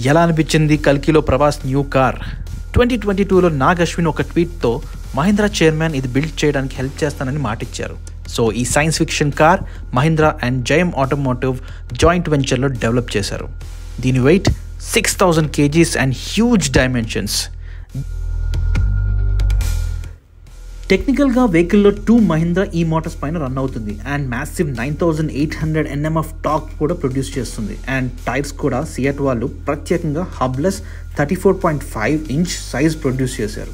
ఎలా అనిపించింది కల్కిలో ప్రభాస్ న్యూ కార్? 2022లో నాగ్ అశ్విన్ ఒక ట్వీట్తో మహీంద్రా చైర్మన్ ఇది బిల్డ్ చేయడానికి హెల్ప్ చేస్తానని మాటిచ్చారు. సో ఈ science fiction car Mahindra and Jayem automotive joint వెంచర్లో డెవలప్ చేశారు. దీని weight 6000 kgs and huge dimensions. టెక్నికల్గా వెహికల్లో 2 మహీంద్రా ఈ మోటార్స్ పైన రన్ అవుతుంది and massive 9800 Nm of torque కూడా ప్రొడ్యూస్ చేస్తుంది. అండ్ టైర్స్ కూడా సియాట్ వాళ్ళు ప్రత్యేకంగా హబ్లెస్ 34.5 inch సైజ్ ప్రొడ్యూస్ చేశారు.